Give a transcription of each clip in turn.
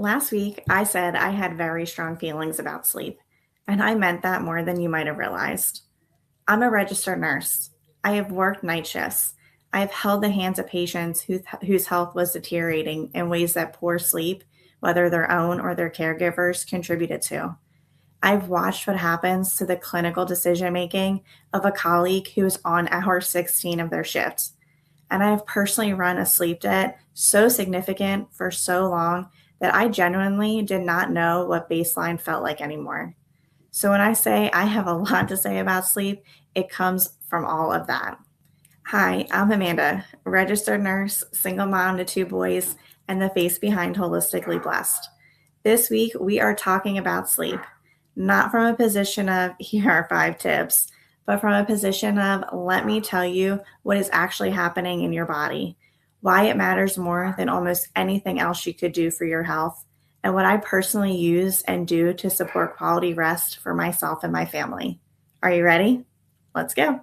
Last week, I said I had very strong feelings about sleep, and I meant that more than you might have realized. I'm a registered nurse. I have worked night shifts. I have held the hands of patients whose health was deteriorating in ways that poor sleep, whether their own or their caregivers, contributed to. I've watched what happens to the clinical decision making of a colleague who is on hour 16 of their shift. And I have personally run a sleep debt so significant for so long that I genuinely did not know what baseline felt like anymore. So when I say I have a lot to say about sleep, it comes from all of that. Hi, I'm Amanda, registered nurse, single mom to two boys, and the face behind Holistically Blessed. This week, we are talking about sleep, not from a position of here are 5 tips, but from a position of let me tell you what is actually happening in your body, why it matters more than almost anything else you could do for your health, and what I personally use and do to support quality rest for myself and my family. Are you ready? Let's go.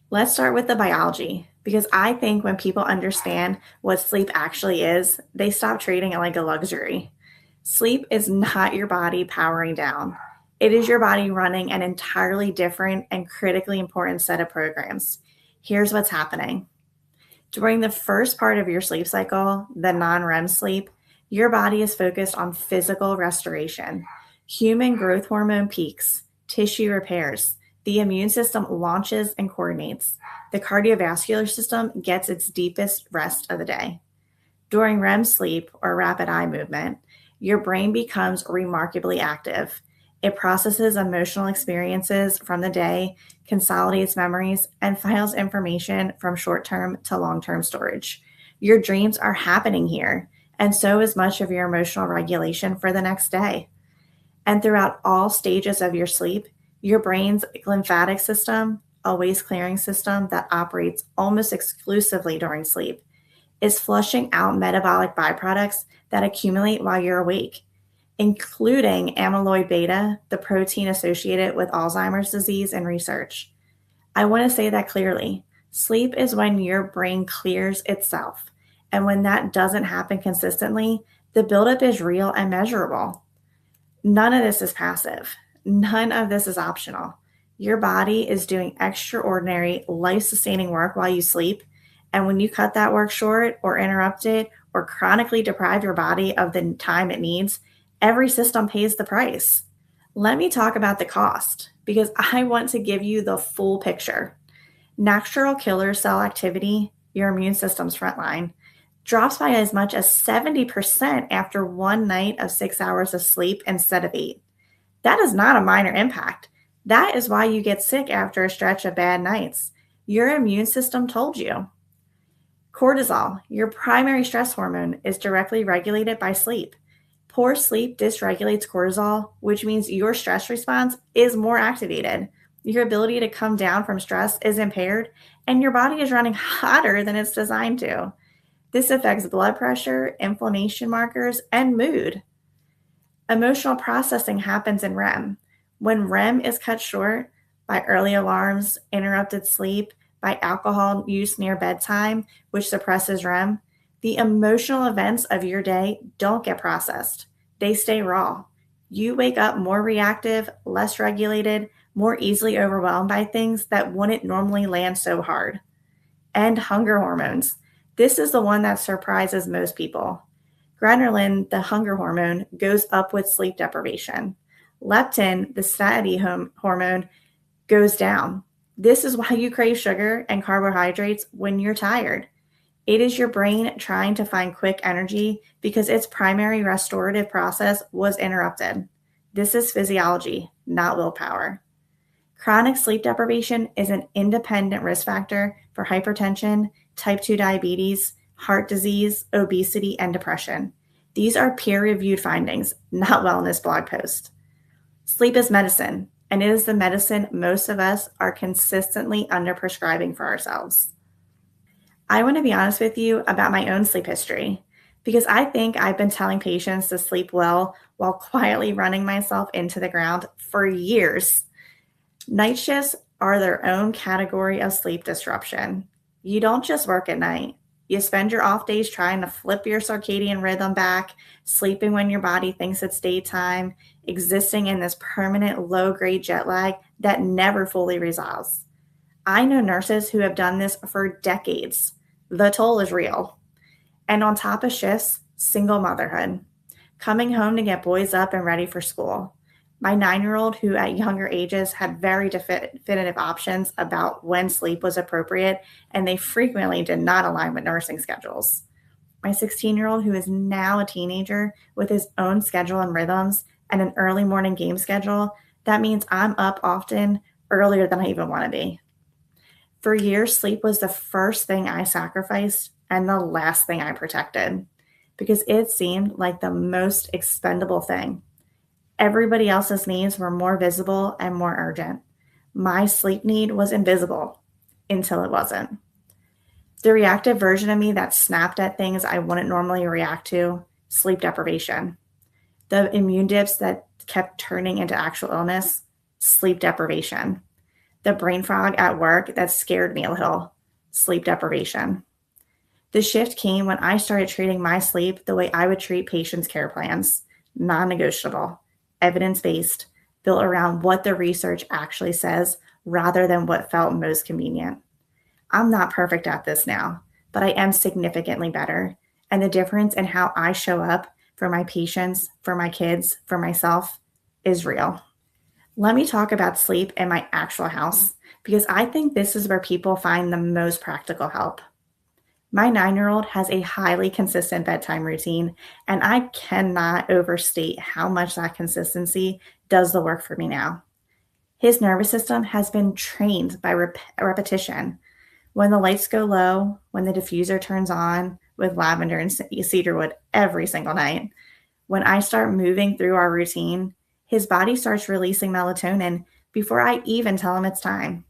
Let's start with the biology, because I think when people understand what sleep actually is, they stop treating it like a luxury. Sleep is not your body powering down. It is your body running an entirely different and critically important set of programs. Here's what's happening. During the first part of your sleep cycle, the non-REM sleep, your body is focused on physical restoration. Human growth hormone peaks, tissue repairs, the immune system launches and coordinates. The cardiovascular system gets its deepest rest of the day. During REM sleep, or rapid eye movement, your brain becomes remarkably active. It processes emotional experiences from the day, consolidates memories, and files information from short-term to long-term storage. Your dreams are happening here, and so is much of your emotional regulation for the next day. And throughout all stages of your sleep, your brain's lymphatic system, a waste clearing system that operates almost exclusively during sleep, is flushing out metabolic byproducts that accumulate while you're awake, including amyloid beta, the protein associated with Alzheimer's disease and research. I want to say that clearly. Sleep is when your brain clears itself. And when that doesn't happen consistently, the buildup is real and measurable. None of this is passive. None of this is optional. Your body is doing extraordinary, life-sustaining work while you sleep. And when you cut that work short or interrupt it or chronically deprive your body of the time it needs, every system pays the price. Let me talk about the cost because I want to give you the full picture. Natural killer cell activity, your immune system's frontline, drops by as much as 70% after one night of 6 hours of sleep instead of 8. That is not a minor impact. That is why you get sick after a stretch of bad nights. Your immune system told you. Cortisol, your primary stress hormone, is directly regulated by sleep. Poor sleep dysregulates cortisol, which means your stress response is more activated. Your ability to come down from stress is impaired, and your body is running hotter than it's designed to. This affects blood pressure, inflammation markers, and mood. Emotional processing happens in REM. When REM is cut short by early alarms, interrupted sleep, by alcohol use near bedtime, which suppresses REM, the emotional events of your day don't get processed. They stay raw. You wake up more reactive, less regulated, more easily overwhelmed by things that wouldn't normally land so hard. And hunger hormones. This is the one that surprises most people. Ghrelin, the hunger hormone, goes up with sleep deprivation. Leptin, the satiety hormone, goes down. This is why you crave sugar and carbohydrates when you're tired. It is your brain trying to find quick energy because its primary restorative process was interrupted. This is physiology, not willpower. Chronic sleep deprivation is an independent risk factor for hypertension, type 2 diabetes, heart disease, obesity, and depression. These are peer-reviewed findings, not wellness blog posts. Sleep is medicine, and it is the medicine most of us are consistently underprescribing for ourselves. I want to be honest with you about my own sleep history because I think I've been telling patients to sleep well while quietly running myself into the ground for years. Night shifts are their own category of sleep disruption. You don't just work at night. You spend your off days trying to flip your circadian rhythm back, sleeping when your body thinks it's daytime, existing in this permanent low grade jet lag that never fully resolves. I know nurses who have done this for decades. The toll is real. And on top of shifts, single motherhood, coming home to get boys up and ready for school. My 9-year-old, who at younger ages had very definitive options about when sleep was appropriate, and they frequently did not align with nursing schedules. My 16-year-old, who is now a teenager with his own schedule and rhythms and an early morning game schedule, that means I'm up often earlier than I even want to be. For years, sleep was the first thing I sacrificed and the last thing I protected because it seemed like the most expendable thing. Everybody else's needs were more visible and more urgent. My sleep need was invisible until it wasn't. The reactive version of me that snapped at things I wouldn't normally react to, sleep deprivation. The immune dips that kept turning into actual illness, sleep deprivation. The brain fog at work that scared me a little, sleep deprivation. The shift came when I started treating my sleep the way I would treat patients' care plans, non-negotiable, evidence-based, built around what the research actually says rather than what felt most convenient. I'm not perfect at this now, but I am significantly better. And the difference in how I show up for my patients, for my kids, for myself is real. Let me talk about sleep in my actual house because I think this is where people find the most practical help. My 9-year-old has a highly consistent bedtime routine, and I cannot overstate how much that consistency does the work for me now. His nervous system has been trained by repetition. When the lights go low, when the diffuser turns on with lavender and cedarwood every single night, when I start moving through our routine, his body starts releasing melatonin before I even tell him it's time.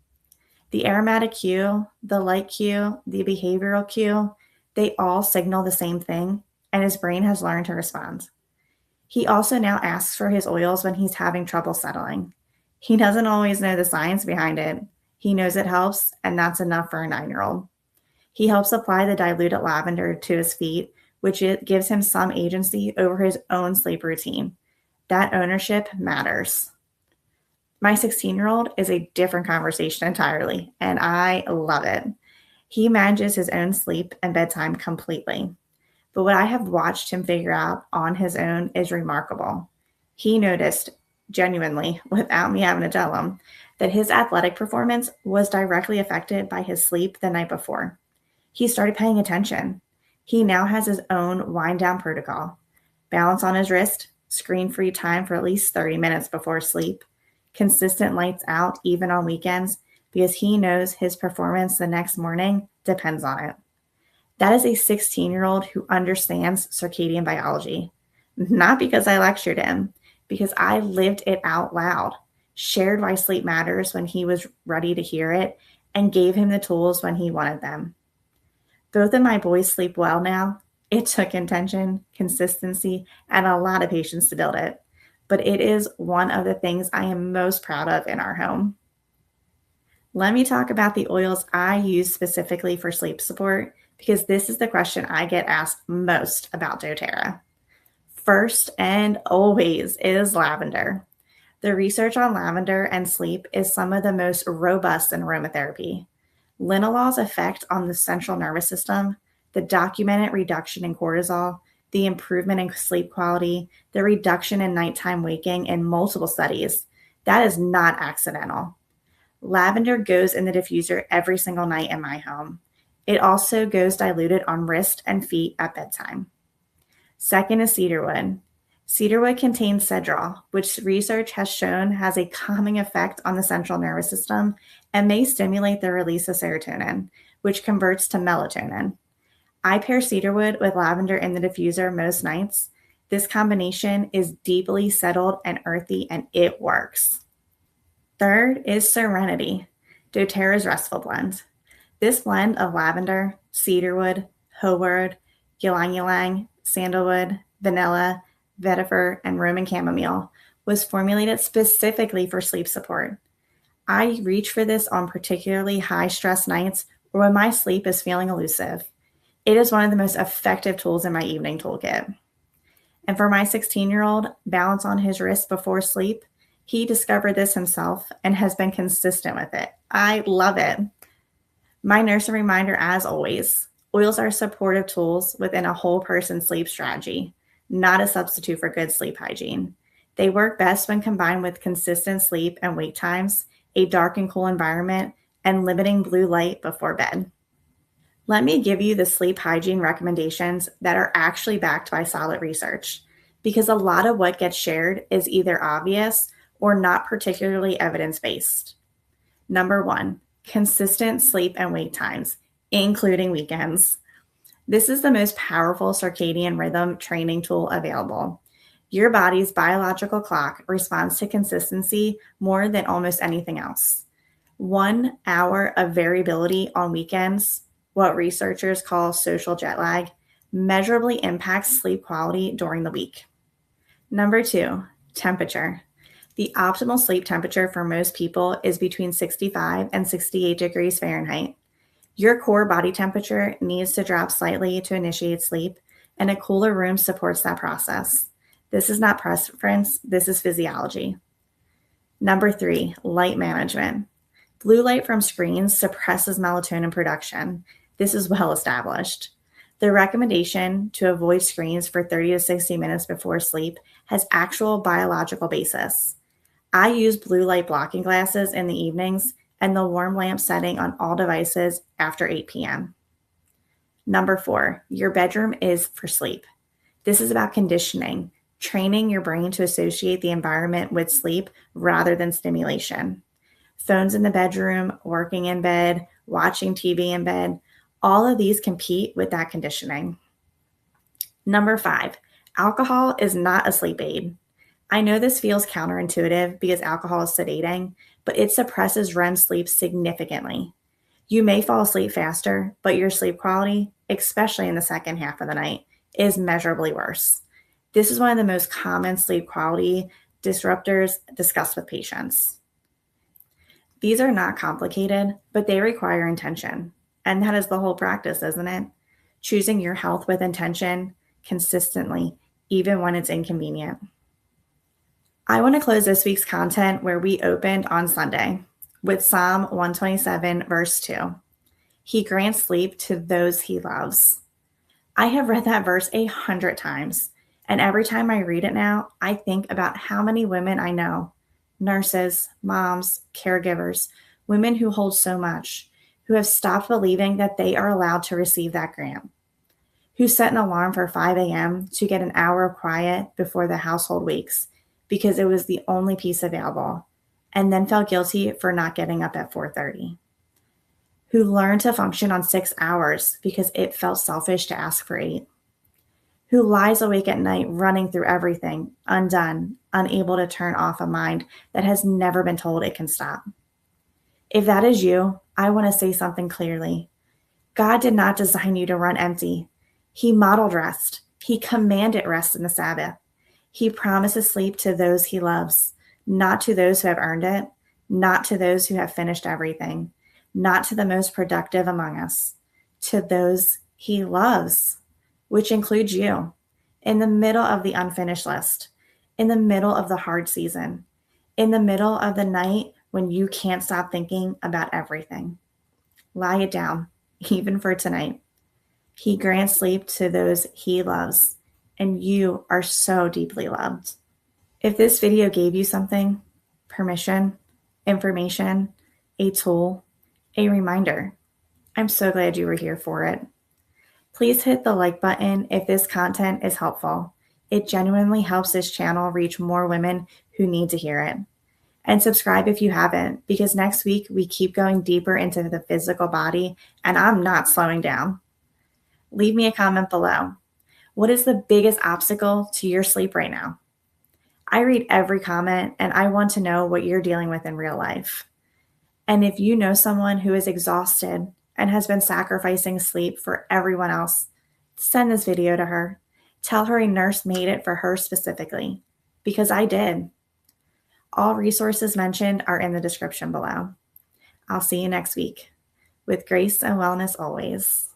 The aromatic cue, the light cue, the behavioral cue, they all signal the same thing, and his brain has learned to respond. He also now asks for his oils when he's having trouble settling. He doesn't always know the science behind it. He knows it helps, and that's enough for a 9-year-old. He helps apply the diluted lavender to his feet, which it gives him some agency over his own sleep routine. That ownership matters. My 16-year-old is a different conversation entirely, and I love it. He manages his own sleep and bedtime completely. But what I have watched him figure out on his own is remarkable. He noticed, genuinely, without me having to tell him, that his athletic performance was directly affected by his sleep the night before. He started paying attention. He now has his own wind-down protocol. Balance on his wrist, screen-free time for at least 30 minutes before sleep, consistent lights out even on weekends because he knows his performance the next morning depends on it. That is a 16-year-old who understands circadian biology, not because I lectured him, because I lived it out loud, shared why sleep matters when he was ready to hear it, and gave him the tools when he wanted them. Both of my boys sleep well now. It took intention, consistency, and a lot of patience to build it, but it is one of the things I am most proud of in our home. Let me talk about the oils I use specifically for sleep support because this is the question I get asked most about doTERRA. First and always is lavender. The research on lavender and sleep is some of the most robust in aromatherapy. Linalool's effect on the central nervous system, the documented reduction in cortisol, the improvement in sleep quality, the reduction in nighttime waking in multiple studies, that is not accidental. Lavender goes in the diffuser every single night in my home. It also goes diluted on wrist and feet at bedtime. Second is cedarwood. Cedarwood contains cedrol, which research has shown has a calming effect on the central nervous system and may stimulate the release of serotonin, which converts to melatonin. I pair cedarwood with lavender in the diffuser most nights. This combination is deeply settled and earthy, and it works. Third is Serenity, doTERRA's restful blend. This blend of lavender, cedarwood, hoewood, ylang-ylang, sandalwood, vanilla, vetiver, and Roman chamomile was formulated specifically for sleep support. I reach for this on particularly high-stress nights or when my sleep is feeling elusive. It is one of the most effective tools in my evening toolkit. And for my 16-year-old, balance on his wrist before sleep, he discovered this himself and has been consistent with it. I love it. My nursing reminder, as always, oils are supportive tools within a whole person sleep strategy, not a substitute for good sleep hygiene. They work best when combined with consistent sleep and wake times, a dark and cool environment, and limiting blue light before bed. Let me give you the sleep hygiene recommendations that are actually backed by solid research, because a lot of what gets shared is either obvious or not particularly evidence-based. Number 1, consistent sleep and wake times, including weekends. This is the most powerful circadian rhythm training tool available. Your body's biological clock responds to consistency more than almost anything else. 1 hour of variability on weekends, what researchers call social jet lag, measurably impacts sleep quality during the week. Number 2, temperature. The optimal sleep temperature for most people is between 65 and 68 degrees Fahrenheit. Your core body temperature needs to drop slightly to initiate sleep, and a cooler room supports that process. This is not preference, this is physiology. Number 3, light management. Blue light from screens suppresses melatonin production. This is well established. The recommendation to avoid screens for 30 to 60 minutes before sleep has actual biological basis. I use blue light blocking glasses in the evenings and the warm lamp setting on all devices after 8 p.m. Number 4, your bedroom is for sleep. This is about conditioning, training your brain to associate the environment with sleep rather than stimulation. Phones in the bedroom, working in bed, watching TV in bed, all of these compete with that conditioning. Number 5, alcohol is not a sleep aid. I know this feels counterintuitive because alcohol is sedating, but it suppresses REM sleep significantly. You may fall asleep faster, but your sleep quality, especially in the second half of the night, is measurably worse. This is one of the most common sleep quality disruptors discussed with patients. These are not complicated, but they require intention. And that is the whole practice, isn't it? Choosing your health with intention consistently, even when it's inconvenient. I want to close this week's content where we opened on Sunday with Psalm 127, verse 2. He grants sleep to those he loves. I have read that verse 100 times, and every time I read it now, I think about how many women I know, nurses, moms, caregivers, women who hold so much, who have stopped believing that they are allowed to receive that grant, who set an alarm for 5 a.m. to get an hour of quiet before the household wakes because it was the only peace available, and then felt guilty for not getting up at 4:30, who learned to function on 6 hours because it felt selfish to ask for 8, who lies awake at night running through everything, undone, unable to turn off a mind that has never been told it can stop. If that is you, I want to say something clearly. God did not design you to run empty. He modeled rest. He commanded rest in the Sabbath. He promises sleep to those he loves, not to those who have earned it, not to those who have finished everything, not to the most productive among us, to those he loves, which includes you, in the middle of the unfinished list, in the middle of the hard season, in the middle of the night when you can't stop thinking about everything. Lie it down, even for tonight. He grants sleep to those he loves, and you are so deeply loved. If this video gave you something, permission, information, a tool, a reminder, I'm so glad you were here for it. Please hit the like button if this content is helpful. It genuinely helps this channel reach more women who need to hear it. And subscribe if you haven't, because next week we keep going deeper into the physical body, and I'm not slowing down. Leave me a comment below. What is the biggest obstacle to your sleep right now? I read every comment, and I want to know what you're dealing with in real life. And if you know someone who is exhausted and has been sacrificing sleep for everyone else, send this video to her. Tell her a nurse made it for her specifically, because I did. All resources mentioned are in the description below. I'll see you next week. with grace and wellness always.